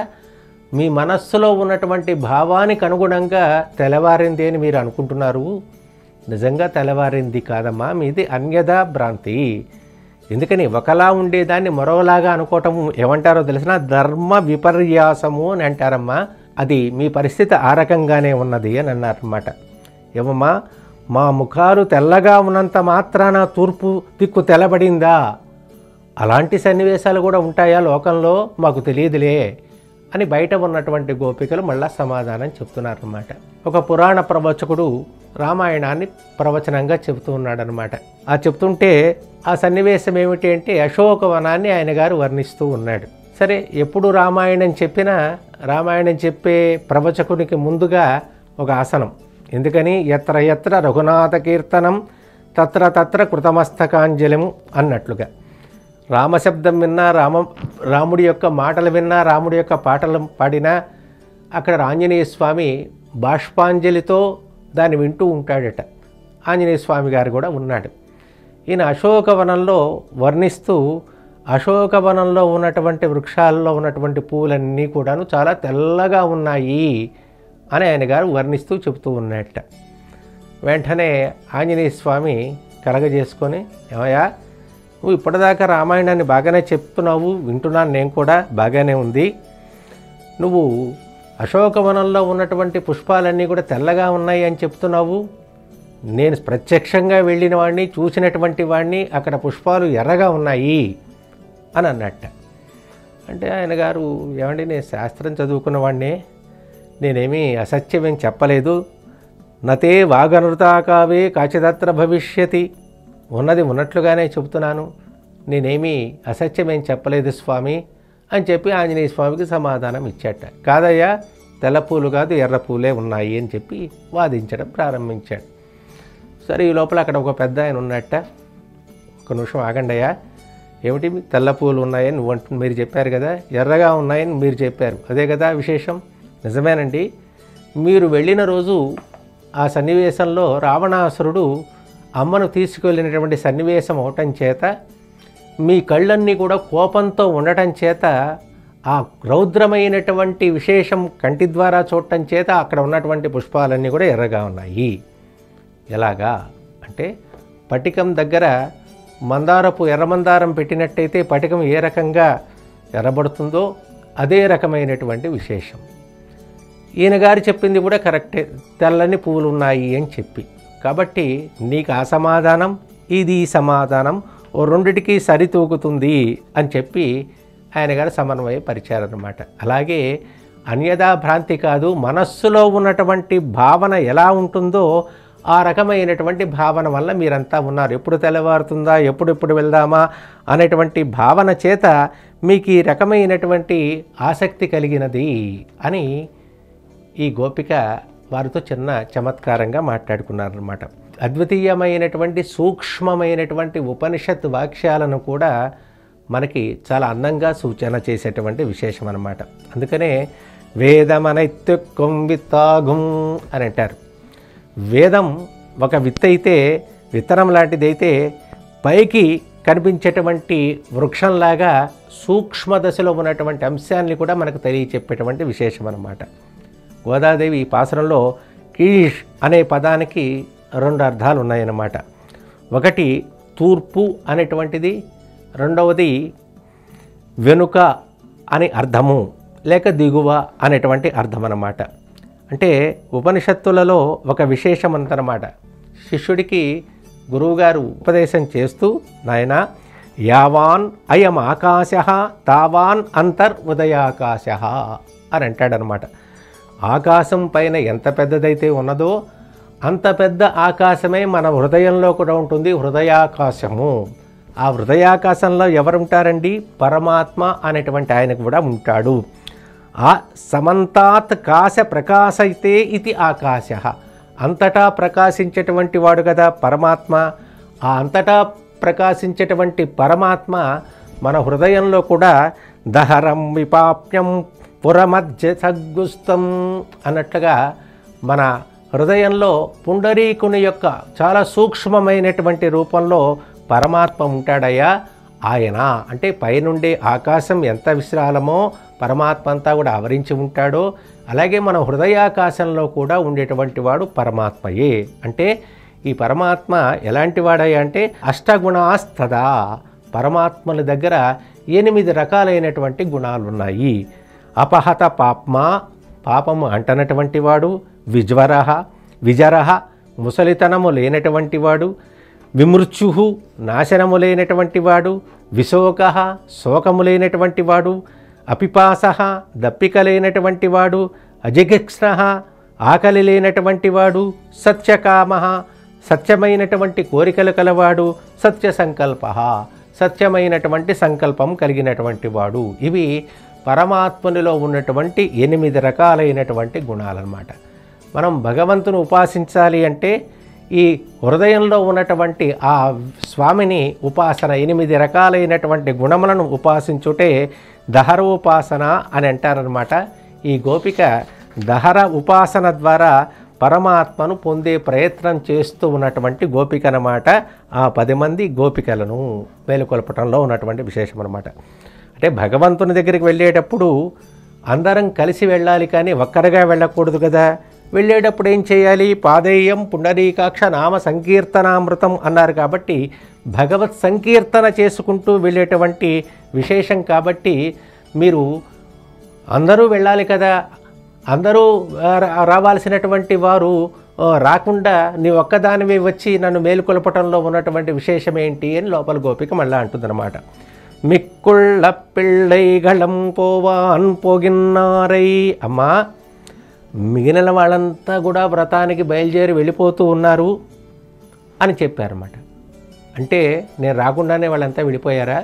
మీ మనస్సులో ఉన్నటువంటి భావానికి అనుగుణంగా తెల్లవారింది అని మీరు అనుకుంటున్నారు. నిజంగా తెల్లవారింది కాదమ్మా, మీది అన్యదా భ్రాంతి. ఎందుకని ఒకలా ఉండేదాన్ని మరోలాగా అనుకోవటం ఏమంటారో తెలిసిన ధర్మ విపర్యాసము అని అంటారమ్మా. అది మీ పరిస్థితి ఆ రకంగానే ఉన్నది అని అన్నారన్నమాట. ఏమమ్మా, మా ముఖాలు తెల్లగా ఉన్నంత మాత్రాన తూర్పు దిక్కు తెల్లబడిందా? అలాంటి సన్నివేశాలు కూడా ఉంటాయా లోకంలో? మాకు తెలియదులే అని బయట ఉన్నటువంటి గోపికలు మళ్ళా సమాధానం చెప్తున్నారన్నమాట. ఒక పురాణ ప్రవచకుడు రామాయణాన్ని ప్రవచనంగా చెబుతూ ఉన్నాడనమాట. ఆ చెప్తుంటే ఆ సన్నివేశం ఏమిటి అంటే అశోకవనాన్ని ఆయన గారు వర్ణిస్తూ ఉన్నాడు. సరే, ఎప్పుడు రామాయణం చెప్పినా రామాయణం చెప్పే ప్రవచకునికి ముందుగా ఒక ఆసనం. ఎందుకని ఎత్ర ఎత్ర రఘునాథ కీర్తనం తత్ర తత్ర కృతమస్తకాంజలిము అన్నట్లుగా రామశబ్దం విన్నా, రాముడి యొక్క మాటలు విన్నా, రాముడి యొక్క పాటలు పాడినా అక్కడ ఆంజనేయ స్వామి బాష్పాంజలితో దాన్ని వింటూ ఉంటాడట. ఆంజనేయ స్వామి గారు కూడా ఉన్నాడు. ఈయన అశోకవనంలో వర్ణిస్తూ అశోకవనంలో ఉన్నటువంటి వృక్షాల్లో ఉన్నటువంటి పూలన్నీ కూడాను చాలా తెల్లగా ఉన్నాయి అని ఆయన గారు వర్ణిస్తూ చెబుతూ ఉన్నట్ట. వెంటనే ఆంజనేయ స్వామి కలగజేసుకొని, ఏమయ్యా నువ్వు ఇప్పటిదాకా రామాయణాన్ని బాగానే చెప్తున్నావు, వింటున్నాను నేను కూడా, బాగానే ఉంది. నువ్వు అశోకవనంలో ఉన్నటువంటి పుష్పాలన్నీ కూడా తెల్లగా ఉన్నాయి అని చెప్తున్నావు. నేను ప్రత్యక్షంగా వెళ్ళిన వాడిని, చూసినటువంటి వాడిని, అక్కడ పుష్పాలు ఎర్రగా ఉన్నాయి అని అన్నట్ట. అంటే ఆయన గారు, ఏమండి నేను శాస్త్రం చదువుకున్న వాడినే, నేనేమీ అసత్యమేం చెప్పలేదు. నతే వాగనృతాకావే కాచిదత్ర భవిష్యతి, ఉన్నది ఉన్నట్లుగానే చెబుతున్నాను, నేనేమీ అసత్యమేం చెప్పలేదు స్వామి అని చెప్పి ఆంజనేయ స్వామికి సమాధానం ఇచ్చాట. కాదయ్యా, తెల్లపూలు కాదు ఎర్రపూలే ఉన్నాయి అని చెప్పి వాదించడం ప్రారంభించాడు. సరే, ఈ లోపల అక్కడ ఒక పెద్ద ఆయన ఉన్నట్ట. ఒక నిమిషం ఆగండయ్యా, ఏమిటి తెల్లపూలు ఉన్నాయని మీరు చెప్పారు కదా, ఎర్రగా ఉన్నాయని మీరు చెప్పారు, అదే కదా విశేషం? నిజమేనండి. మీరు వెళ్ళిన రోజు ఆ సన్నివేశంలో రావణాసురుడు అమ్మను తీసుకెళ్ళినటువంటి సన్నివేశం అవటం చేత మీ కళ్ళన్నీ కూడా కోపంతో ఉండటం చేత ఆ రౌద్రమైనటువంటి విశేషం కంటి ద్వారా చూడటం చేత అక్కడ ఉన్నటువంటి పుష్పాలన్నీ కూడా ఎర్రగా ఉన్నాయి. ఎలాగా అంటే, పటికం దగ్గర ఎర్రమందారం పెట్టినట్టయితే పటికం ఏ రకంగా ఎర్రబడుతుందో అదే రకమైనటువంటి విశేషం. ఈయన గారు చెప్పింది కూడా కరెక్టే, తెల్లని పువ్వులు ఉన్నాయి అని చెప్పి. కాబట్టి నీకు ఆ సమాధానం, ఇది ఈ సమాధానం ఓ రెండిటికి సరితూగుతుంది అని చెప్పి ఆయన గారు సమన్వయపరిచారన్నమాట. అలాగే అన్యదా భ్రాంతి కాదు, మనస్సులో ఉన్నటువంటి భావన ఎలా ఉంటుందో ఆ రకమైనటువంటి భావన వల్ల మీరంతా ఉన్నారు. ఎప్పుడు తెల్లవారుతుందా, ఎప్పుడెప్పుడు వెళ్దామా అనేటువంటి భావన చేత మీకు ఈ రకమైనటువంటి ఆసక్తి కలిగినది అని ఈ గోపిక వారితో చిన్న చమత్కారంగా మాట్లాడుకున్నారన్నమాట. అద్వితీయమైనటువంటి సూక్ష్మమైనటువంటి ఉపనిషత్ వాక్యాలను కూడా మనకి చాలా అందంగా సూచన చేసేటువంటి విశేషం అన్నమాట. అందుకనే వేదమనైత్యుక్కం విత్తాగుం అని అంటారు. వేదం ఒక విత్ అయితే, విత్తనం లాంటిదైతే పైకి కనిపించేటువంటి వృక్షంలాగా సూక్ష్మ దశలో ఉన్నటువంటి అంశాన్ని కూడా మనకు తెలియచెప్పేటువంటి విశేషం అన్నమాట. గోదాదేవి ఈ పాసురంలో కీష్ అనే పదానికి 2 అర్థాలు ఉన్నాయన్నమాట. ఒకటి తూర్పు అనేటువంటిది, రెండవది వెనుక అని అర్థము, లేక దిగువ అనేటువంటి అర్థం అన్నమాట. అంటే ఉపనిషత్తులలో ఒక విశేషం అంతనమాట. శిష్యుడికి గురువుగారు ఉపదేశం చేస్తూ, నాయన యావాన్ అయం ఆకాశ తావాన్ అంతర్ఉదయాకాశ అని అంటాడనమాట. ఆకాశం పైన ఎంత పెద్దదైతే ఉన్నదో అంత పెద్ద ఆకాశమే మన హృదయంలో కూడా ఉంటుంది, హృదయాకాశము. ఆ హృదయాకాశంలో ఎవరుంటారండి? పరమాత్మ అనేటువంటి ఆయన కూడా ఉంటాడు. ఆ సమంతాత్ కాశ ప్రకాశయితే ఇది ఆకాశ, అంతటా ప్రకాశించేటువంటి వాడు కదా పరమాత్మ. ఆ అంతటా ప్రకాశించేటువంటి పరమాత్మ మన హృదయంలో కూడా దహరం విపాప్యం పురమధ్య సగ్గుస్తం అన్నట్లుగా మన హృదయంలో పుండరీకుని యొక్క చాలా సూక్ష్మమైనటువంటి రూపంలో పరమాత్మ ఉంటాడయ్యా. ఆయన అంటే పైనుండే ఆకాశం ఎంత విశాలమో పరమాత్మ అంతా కూడా ఆవరించి ఉంటాడో, అలాగే మన హృదయాకాశంలో కూడా ఉండేటువంటి వాడు పరమాత్మయే. అంటే ఈ పరమాత్మ ఎలాంటి వాడయ్యా అంటే అష్టగుణాస్తదా, పరమాత్మల దగ్గర 8 రకాలైనటువంటి గుణాలు ఉన్నాయి. అపహత పాప్మ, పాపము అంటనటువంటి వాడు. విజరహ, ముసలితనము లేనటువంటి వాడు. విమృత్యు, నాశనము లేనటువంటి వాడు. విశోక, శోకము లేనటువంటి వాడు. అపిపాస, దప్పిక లేనటువంటి వాడు. అజిగిక్ష్ణ, ఆకలి లేనటువంటి వాడు. సత్యకామ, సత్యమైనటువంటి కోరికలు కలవాడు. సత్య సంకల్ప, సత్యమైనటువంటి సంకల్పం కలిగినటువంటి వాడు. ఇవి పరమాత్మనిలో ఉన్నటువంటి 8 రకాలైనటువంటి గుణాలన్నమాట. మనం భగవంతుని ఉపాసించాలి అంటే ఈ హృదయంలో ఉన్నటువంటి ఆ స్వామిని ఉపాసన 8 రకాలైనటువంటి గుణములను ఉపాసించుటే దహర ఉపాసన అని అంటారనమాట. ఈ గోపిక దహర ఉపాసన ద్వారా పరమాత్మను పొందే ప్రయత్నం చేస్తూ ఉన్నటువంటి గోపిక అన్నమాట. ఆ 10 మంది గోపికలను మేలుకొల్పటంలో ఉన్నటువంటి విశేషం అన్నమాట. అంటే భగవంతుని దగ్గరికి వెళ్ళేటప్పుడు అందరం కలిసి వెళ్ళాలి, కానీ ఒక్కరిగా వెళ్ళకూడదు కదా. వెళ్ళేటప్పుడు ఏం చేయాలి? పాదేయం పుండరీకాక్ష నామ సంకీర్తనామృతం అన్నారు కాబట్టి భగవత్ సంకీర్తన చేసుకుంటూ వెళ్ళేటువంటి విశేషం కాబట్టి మీరు అందరూ వెళ్ళాలి కదా. అందరూ రావాల్సినటువంటి వారు రాకుండా నీ ఒక్కదానివే వచ్చి నన్ను మేలుకొల్పటంలో ఉన్నటువంటి విశేషం ఏంటి అని లోపల గోపిక మళ్ళీ అంటుందన్నమాట. మిక్కుళ్ళ పిళ్ళైగళం పోవాన్ పోగిన్నారై. అమ్మా, మిగిలిన వాళ్ళంతా కూడా వ్రతానికి బయలుదేరి వెళ్ళిపోతూ ఉన్నారు అని చెప్పారన్నమాట. అంటే నేను రాకుండానే వాళ్ళంతా వెళ్ళిపోయారా?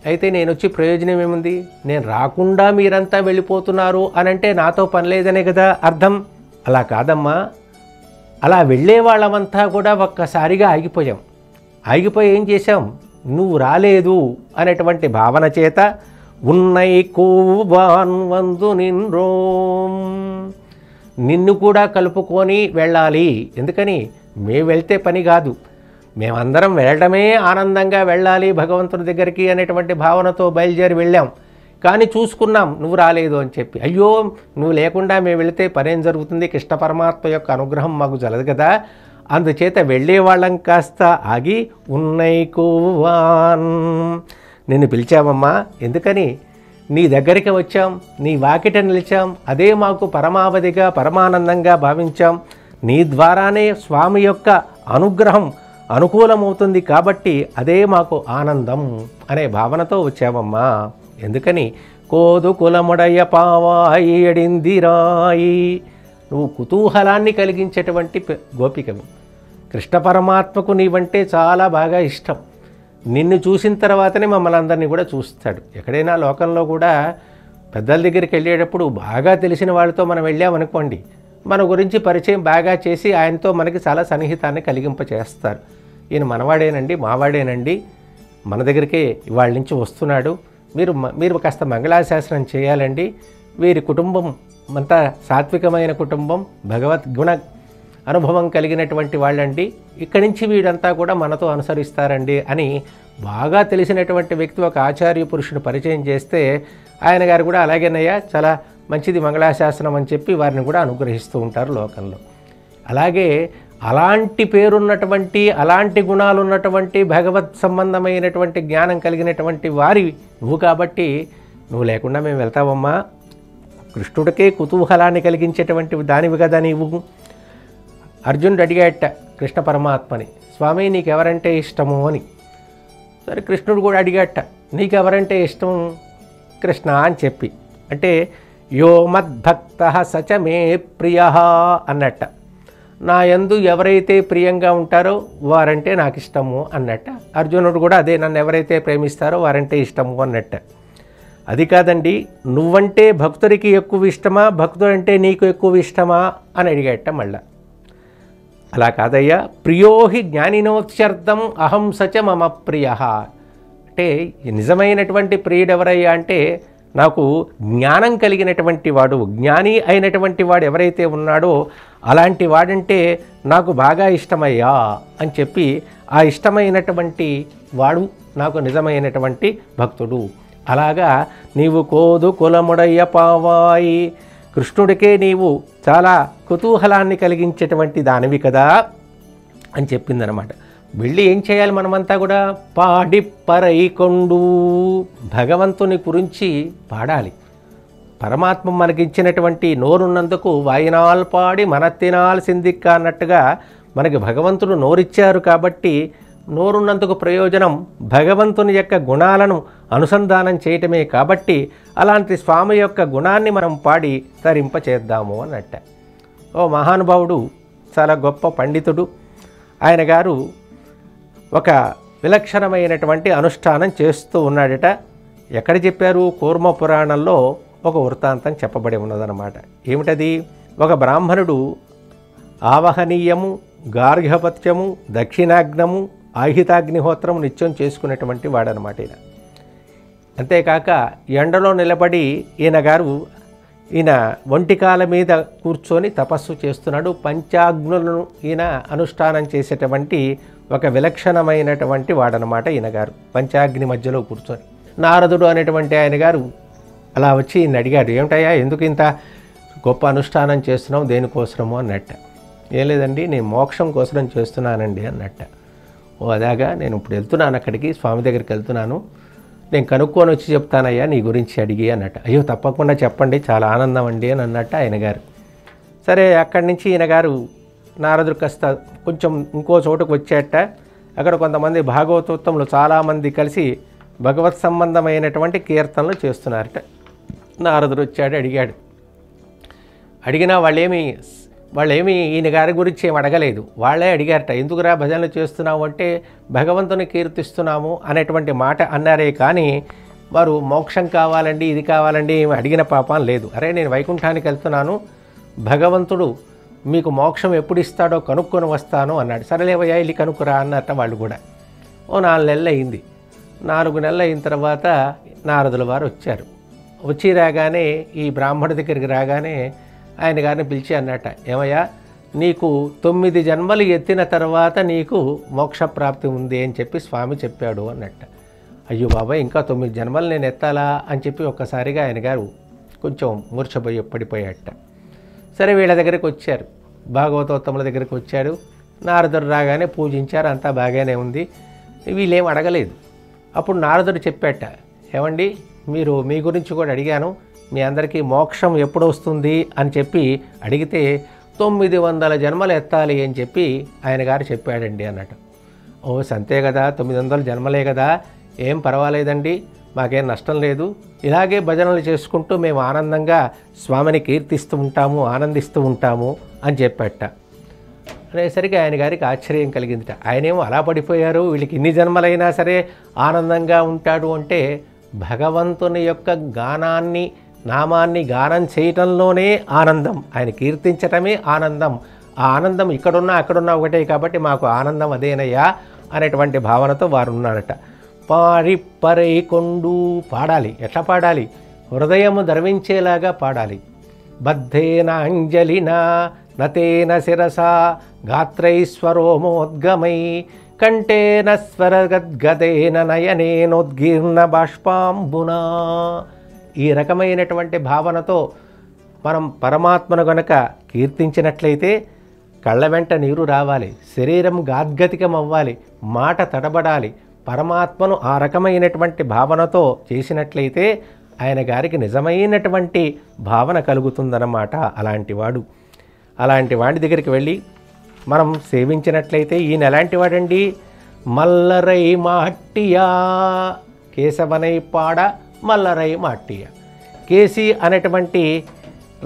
అయితే నేను వచ్చి ప్రయోజనం ఏముంది? నేను రాకుండా మీరంతా వెళ్ళిపోతున్నారు అని అంటే నాతో పని లేదనే కదా అర్థం. అలా కాదమ్మా, అలా వెళ్ళే వాళ్ళమంతా కూడా ఒక్కసారిగా ఆగిపోయాం. ఆగిపోయి ఏం చేశాం? నువ్వు రాలేదు అనేటువంటి భావన చేత ఉన్నై కోవాన్ వందు నిన్రోం, నిన్ను కూడా కలుపుకొని వెళ్ళాలి. ఎందుకని? మేము వెళ్తే పని కాదు, మేమందరం వెళ్ళడమే ఆనందంగా వెళ్ళాలి భగవంతుడి దగ్గరికి అనేటువంటి భావనతో బయలుదేరి వెళ్ళాం. కానీ చూసుకున్నాం నువ్వు రాలేదు అని చెప్పి. అయ్యో, నువ్వు లేకుండా మేము వెళితే పనేం జరుగుతుంది? కృష్ణ పరమాత్మ యొక్క అనుగ్రహం మాకు జరగదు కదా. అందుచేత వెళ్ళేవాళ్ళం కాస్త ఆగి ఉన్నై కోవాన్, నిన్ను పిలిచామమ్మా. ఎందుకని? నీ దగ్గరికి వచ్చాం, నీ వాకిట నిలిచాం, అదే మాకు పరమావధిగా పరమానందంగా భావించాం. నీ ద్వారానే స్వామి యొక్క అనుగ్రహం అనుకూలమవుతుంది కాబట్టి అదే మాకు ఆనందం అనే భావనతో వచ్చామమ్మా. ఎందుకని? కోదు కులముడయ్య పావాయి ఎడిందిరాయి, నువ్వు కుతూహలాన్ని కలిగించేటువంటి గోపికవు. కృష్ణ పరమాత్మకు నీవంటే చాలా బాగా ఇష్టం. నిన్ను చూసిన తర్వాతనే మమ్మల్ని అందరినీ కూడా చూస్తాడు. ఎక్కడైనా లోకంలో కూడా పెద్దల దగ్గరికి వెళ్ళేటప్పుడు బాగా తెలిసిన వాళ్ళతో మనం వెళ్ళామనుకోండి, మన గురించి పరిచయం బాగా చేసి ఆయనతో మనకి చాలా సన్నిహితాన్ని కలిగింపచేస్తారు. ఈయన మనవాడేనండి, మావాడేనండి, మన దగ్గరికే ఇవాళ నుంచి వస్తున్నాడు, మీరు కాస్త మంగళాశాసనం చేయాలండి, వీరి కుటుంబం అంతా సాత్వికమైన కుటుంబం, భగవద్గుణ అనుభవం కలిగినటువంటి వాళ్ళండి, ఇక్కడి నుంచి వీడంతా కూడా మనతో అనుసరిస్తారండి అని బాగా తెలిసినటువంటి వ్యక్తి ఒక ఆచార్య పురుషుడు పరిచయం చేస్తే ఆయన గారు కూడా అలాగేనయ్యా చాలా మంచిది మంగళాశాసనం అని చెప్పి వారిని కూడా అనుగ్రహిస్తూ ఉంటారు లోకంలో. అలాగే అలాంటి పేరున్నటువంటి, అలాంటి గుణాలు ఉన్నటువంటి, భగవత్ సంబంధమైనటువంటి జ్ఞానం కలిగినటువంటి వారి నువ్వు కాబట్టి నువ్వు లేకుండా మేము వెళ్తావమ్మా, కృష్ణుడికే కుతూహలాన్ని కలిగించేటువంటి దానివి కదా నీవు. అర్జునుడు అడిగాట కృష్ణ పరమాత్మని, స్వామి నీకెవరంటే ఇష్టము అని. సరే కృష్ణుడు కూడా అడిగాట, నీకెవరంటే ఇష్టం కృష్ణ అని చెప్పి. అంటే యో మద్భక్త సచ మే ప్రియ అన్నట్ట, నా యందు ఎవరైతే ప్రియంగా ఉంటారో వారంటే నాకు ఇష్టము అన్నట్ట. అర్జునుడు కూడా అదే, నన్ను ఎవరైతే ప్రేమిస్తారో వారంటే ఇష్టము అన్నట్ట. అది కాదండి, నువ్వంటే భక్తుడికి ఎక్కువ ఇష్టమా, భక్తుడంటే నీకు ఎక్కువ ఇష్టమా అని అడిగేట మళ్ళా. అలా కాదయ్యా, ప్రియోహి జ్ఞానినోత్యర్థం అహం సచ మమ ప్రియ. అంటే నిజమైనటువంటి ప్రియుడు ఎవరయ్యా అంటే నాకు జ్ఞానం కలిగినటువంటి వాడు, జ్ఞాని అయినటువంటి వాడు ఎవరైతే ఉన్నాడో అలాంటి వాడంటే నాకు బాగా ఇష్టమయ్యా అని చెప్పి, ఆ ఇష్టమైనటువంటి వాడు నాకు నిజమైనటువంటి భక్తుడు. అలాగా నీవు కోదు కులముడయ్య పావాయి, కృష్ణుడికే నీవు చాలా కుతూహలాన్ని కలిగించేటువంటి దానివి కదా అని చెప్పిందనమాట. వెళ్ళి ఏం చేయాలి మనమంతా కూడా, పాడి పరైకొండు, భగవంతుని గురించి పాడాలి. పరమాత్మ మనకిచ్చినటువంటి నోరున్నందుకు వాయినాల్ పాడి మనత్తినాల్ సిందిక్క అన్నట్టుగా మనకి భగవంతుడు నోరిచ్చారు కాబట్టి నోరున్నందుకు ప్రయోజనం భగవంతుని యొక్క గుణాలను అనుసంధానం చేయటమే కాబట్టి అలాంటి స్వామి యొక్క గుణాన్ని మనం పాడి తరింపచేద్దాము అన్నట్ట. ఓ మహానుభావుడు, చాలా గొప్ప పండితుడు ఆయన గారు ఒక విలక్షణమైనటువంటి అనుష్ఠానం చేస్తూ ఉన్నాడట. ఎక్కడ చెప్పారు? కూర్మ పురాణంలో ఒక వృత్తాంతం చెప్పబడి ఉన్నదన్నమాట. ఏమిటది? ఒక బ్రాహ్మణుడు ఆవహనీయము, గార్ఘపత్యము, దక్షిణాగ్నము, ఆహితాగ్నిహోత్రం నిత్యం చేసుకునేటువంటి వాడనమాట ఈయన. అంతేకాక ఎండలో నిలబడి ఈయన ఒంటికాల మీద కూర్చొని తపస్సు చేస్తున్నాడు. పంచాగ్నులను ఈయన అనుష్ఠానం చేసేటువంటి ఒక విలక్షణమైనటువంటి వాడనమాట ఈయన గారు, పంచాగ్ని మధ్యలో కూర్చొని. నారదుడు అనేటువంటి ఆయన గారు అలా వచ్చి ఈయన అడిగాడు, ఏమిటయ్యా ఎందుకు ఇంత గొప్ప అనుష్ఠానం చేస్తున్నావు, దేనికోసము అన్నట్ట. ఏం లేదండి, నేను మోక్షం కోసం చేస్తున్నానండి అన్నట్ట. ఓ అదాగా, నేను ఇప్పుడు వెళ్తున్నాను అక్కడికి, స్వామి దగ్గరికి వెళ్తున్నాను, నేను కనుక్కొని వచ్చి చెప్తానయ్యా నీ గురించి అడిగి అన్నట్ట. అయ్యో తప్పకుండా చెప్పండి, చాలా ఆనందం అండి అని అన్నట్ట ఆయన గారు. సరే అక్కడి నుంచి ఈయన గారు నారదుడు కాస్త కొంచెం ఇంకో చోటుకు వచ్చేట. అక్కడ కొంతమంది భాగవతోత్తములు చాలామంది కలిసి భగవత్ సంబంధమైనటువంటి కీర్తనలు చేస్తున్నారట. నారదుడు వచ్చాడు, అడిగాడు. అడిగినా వాళ్ళేమి ఈయన గారి గురించి ఏమి అడగలేదు. వాళ్ళే అడిగారట, ఎందుకురా భజనలు చేస్తున్నావు అంటే భగవంతుని కీర్తిస్తున్నాము అనేటువంటి మాట అన్నారే కానీ వారు మోక్షం కావాలండి, ఇది కావాలండి ఏమి అడిగిన పాపం లేదు. అరే నేను వైకుంఠానికి వెళ్తున్నాను, భగవంతుడు మీకు మోక్షం ఎప్పుడు ఇస్తాడో కనుక్కొని వస్తాను అన్నాడు. సరేలేవయ్యా వెళ్ళి కనుక్కురా అన్నట్ట. వాళ్ళు కూడా ఓ 4 నెలలు అయింది. 4 నెలలు అయిన తర్వాత నారదుల వారు వచ్చారు. వచ్చి రాగానే ఈ బ్రాహ్మణ దగ్గరికి రాగానే ఆయన గారిని పిలిచి అన్నట్ట, ఏమయ్యా నీకు 9 జన్మలు ఎత్తిన తర్వాత నీకు మోక్షప్రాప్తి ఉంది అని చెప్పి స్వామి చెప్పాడు అన్నట్ట. అయ్యో బాబాయ్, ఇంకా 9 జన్మలు నేను ఎత్తాలా అని చెప్పి ఒక్కసారిగా ఆయన గారు కొంచెం మూర్ఛపోయి పడిపోయాట. సరే వీళ్ళ దగ్గరికి వచ్చారు, భాగవతోత్తముల దగ్గరికి వచ్చాడు. నారదుడు రాగానే పూజించారు, అంతా బాగానే ఉంది, వీళ్ళేం అడగలేదు. అప్పుడు నారదుడు చెప్పాట, ఏమండి మీరు మీ గురించి కూడా అడిగాను, మీ అందరికీ మోక్షం ఎప్పుడు వస్తుంది అని చెప్పి అడిగితే 900 జన్మలు ఎత్తాలి అని చెప్పి ఆయన గారు చెప్పాడండి అన్నట్టు. ఓ సంతే కదా, 900 జన్మలే కదా, ఏం పర్వాలేదండి, మాకేం నష్టం లేదు, ఇలాగే భజనలు చేసుకుంటూ మేము ఆనందంగా స్వామిని కీర్తిస్తూ ఉంటాము, ఆనందిస్తూ ఉంటాము అని చెప్పాట. అనేసరికి ఆయన గారికి ఆశ్చర్యం కలిగిందిట. ఆయనేమో అలా పడిపోయారు, వీళ్ళకి ఇన్ని జన్మలైనా సరే ఆనందంగా ఉంటాడు అంటే భగవంతుని యొక్క గానాన్ని నామాన్ని గానం చేయటంలోనే ఆనందం, ఆయన కీర్తించటమే ఆనందం. ఆ ఆనందం ఇక్కడున్నా అక్కడున్నా ఒకటే కాబట్టి మాకు ఆనందం అదేనయ్యా అనేటువంటి భావనతో వారు ఉన్నారట. పాడి పరై కొండు పాడాలి. ఎట్లా పాడాలి? హృదయము ద్రవించేలాగా పాడాలి. బద్ధేన అంజలిన నతేన శిరస గాత్రైస్వరోమోద్గమై కంఠేన స్వరగద్గదేన నయనేనోద్గీర్ణ బాష్పాంబునా. ఈ రకమైనటువంటి భావనతో మనం పరమాత్మను గనక కీర్తించినట్లయితే కళ్ళ వెంట నీరు రావాలి, శరీరం గాద్గతికం అవ్వాలి, మాట తడబడాలి. పరమాత్మను ఆ రకమైనటువంటి భావనతో చేసినట్లయితే ఆయన గారికి నిజమైనటువంటి భావన కలుగుతుందన్నమాట. అలాంటి వాడి దగ్గరికి వెళ్ళి మనం సేవించినట్లయితే ఈయన ఎలాంటి వాడండి? మల్లరై మాట్టియా కేశవనై పాడ మల్లరై మాట్టియా. కేసి అనేటువంటి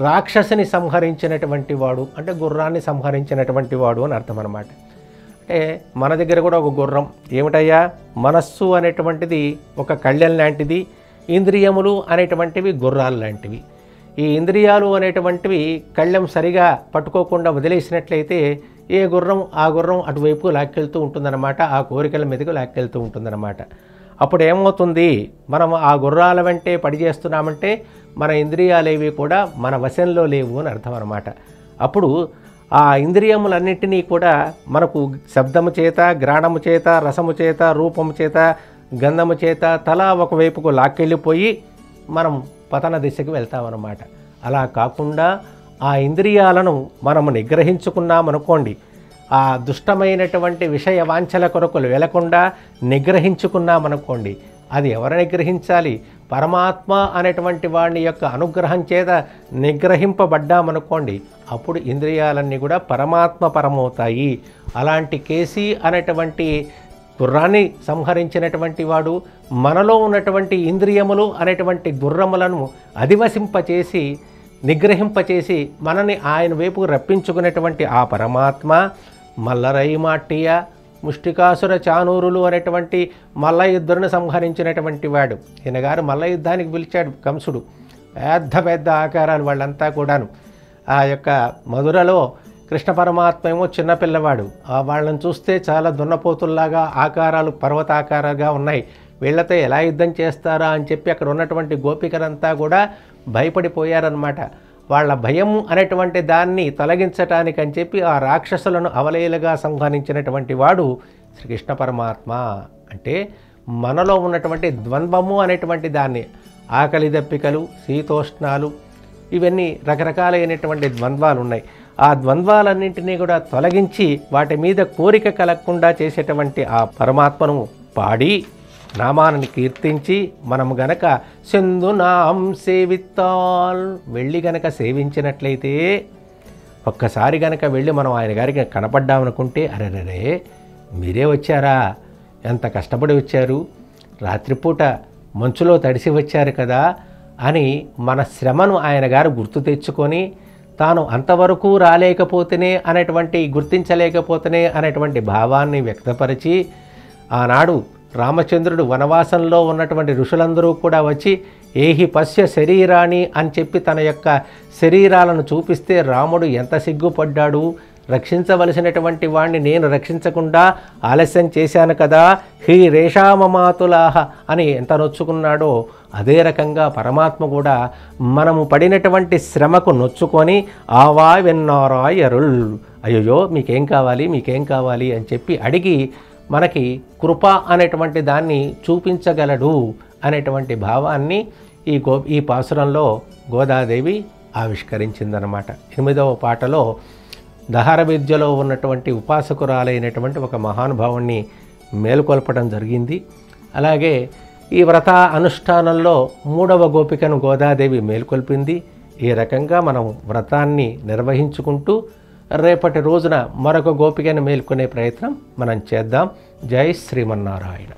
రాక్షసుని సంహరించినటువంటి వాడు, అంటే గుర్రాన్ని సంహరించినటువంటి వాడు అని అర్థం అన్నమాట. అంటే మన దగ్గర కూడా ఒక గుర్రం ఏమిటయ్యా? మనస్సు అనేటువంటిది ఒక కళ్ళెం లాంటిది, ఇంద్రియములు అనేటువంటివి గుర్రాలు లాంటివి. ఈ ఇంద్రియాలు అనేటువంటివి కళ్ళెం సరిగా పట్టుకోకుండా వదిలేసినట్లయితే ఏ గుర్రం ఆ గుర్రం అటువైపు లాక్కెళ్తూ ఉంటుందన్నమాట, ఆ కోరికల మీదకు లాక్కెళ్తూ ఉంటుందన్నమాట. అప్పుడు ఏమవుతుంది? మనం ఆ గుర్రాల వెంటే పడి చేస్తున్నామంటే మన ఇంద్రియాలేవి కూడా మన వశంలో లేవు అని అర్థం అన్నమాట. అప్పుడు ఆ ఇంద్రియములన్నింటినీ కూడా మనకు శబ్దము చేత, గ్రాణము చేత, రసము చేత, రూపము చేత, గంధము చేత తలా ఒకవైపుకు లాక్కెళ్ళిపోయి మనం పతన దిశకు వెళ్తామన్నమాట. అలా కాకుండా ఆ ఇంద్రియాలను మనము నిగ్రహించుకున్నామనుకోండి, ఆ దుష్టమైనటువంటి విషయ వాంఛల కొరకులు వెళ్లకుండా నిగ్రహించుకున్నామనుకోండి, అది ఎవరు నిగ్రహించాలి? పరమాత్మ అనేటువంటి వాడిని యొక్క అనుగ్రహం చేత నిగ్రహింపబడ్డామనుకోండి, అప్పుడు ఇంద్రియాలన్నీ కూడా పరమాత్మ పరమవుతాయి. అలాంటి కేసి అనేటువంటి గుర్రాన్ని సంహరించినటువంటి వాడు మనలో ఉన్నటువంటి ఇంద్రియములు అనేటువంటి గుర్రములను అధివసింపచేసి నిగ్రహింపచేసి మనని ఆయన వైపుకు రప్పించుకునేటువంటి ఆ పరమాత్మ మల్లరై మాట్టియ ముష్టికాసుర చానూరులు అనేటువంటి మల్ల యుద్ధులను సంహరించినటువంటి వాడు. ఈయన గారు మల్ల యుద్ధానికి పిలిచాడు కంసుడు. పెద్ద ఆకారాలు వాళ్ళంతా కూడాను. ఆ యొక్క మధురలో కృష్ణ పరమాత్మ ఏమో చిన్నపిల్లవాడు. వాళ్ళని చూస్తే చాలా దున్నపోతుల్లాగా ఆకారాలు పర్వతాకారంగా ఉన్నాయి. వీళ్లతో ఎలా యుద్ధం చేస్తారా అని చెప్పి అక్కడ ఉన్నటువంటి గోపికలంతా కూడా భయపడిపోయారనమాట. వాళ్ళ భయం అనేటువంటి దాన్ని తొలగించటానికి అని చెప్పి ఆ రాక్షసులను అవలేలుగా సంహరించినటువంటి వాడు శ్రీకృష్ణ పరమాత్మ. అంటే మనలో ఉన్నటువంటి ద్వంద్వము అనేటువంటి దాన్ని, ఆకలి దప్పికలు, శీతోష్ణాలు, ఇవన్నీ రకరకాలైనటువంటి ద్వంద్వాలు ఉన్నాయి. ఆ ద్వంద్వాలన్నింటినీ కూడా తొలగించి వాటి మీద కోరిక కలగకుండా చేసేటువంటి ఆ పరమాత్మను పాడి నామాన్ని కీర్తించి మనము గనక సింధునాం సేవిత్తాల్ వెళ్ళి గనక సేవించినట్లయితే, ఒక్కసారి గనక వెళ్ళి మనం ఆయన గారికి కనపడ్డామనుకుంటే, అరెరే మీరే వచ్చారా, ఎంత కష్టపడి వచ్చారు, రాత్రిపూట మంచులో తడిసి వచ్చారు కదా అని మన శ్రమను ఆయన గారు గుర్తు తెచ్చుకొని తాను అంతవరకు రాలేకపోతేనే అనేటువంటి గుర్తించలేకపోతేనే అనేటువంటి భావాన్ని వ్యక్తపరిచి, ఆనాడు రామచంద్రుడు వనవాసంలో ఉన్నటువంటి ఋషులందరూ కూడా వచ్చి ఏహి పశ్య శరీరాన్ని అని చెప్పి తన యొక్క శరీరాలను చూపిస్తే రాముడు ఎంత సిగ్గుపడ్డాడు, రక్షించవలసినటువంటి వాణ్ణి నేను రక్షించకుండా ఆలస్యం చేశాను కదా, హీ రేషామమాతులాహ అని ఎంత నొచ్చుకున్నాడో, అదే రకంగా పరమాత్మ కూడా మనము పడినటువంటి శ్రమకు నొచ్చుకొని ఆవా వెన్నారాయ్ అరుల్, అయ్యో మీకేం కావాలి అని చెప్పి అడిగి మనకి కృప అనేటువంటి దాన్ని చూపించగలడు అనేటువంటి భావాన్ని ఈ పాసురంలో గోదాదేవి ఆవిష్కరించిందనమాట. 8వ పాటలో దహర విద్యలో ఉన్నటువంటి ఉపాసకురాలైనటువంటి ఒక మహానుభావుణ్ణి మేలుకొల్పడం జరిగింది. అలాగే ఈ వ్రత అనుష్ఠానంలో 3వ గోపికను గోదాదేవి మేలుకొల్పింది. ఈ రకంగా మనం వ్రతాన్ని నిర్వహించుకుంటూ రేపటి రోజున మరొక గోపికను మేల్కొనే ప్రయత్నం మనం చేద్దాం. జై శ్రీమన్నారాయణ.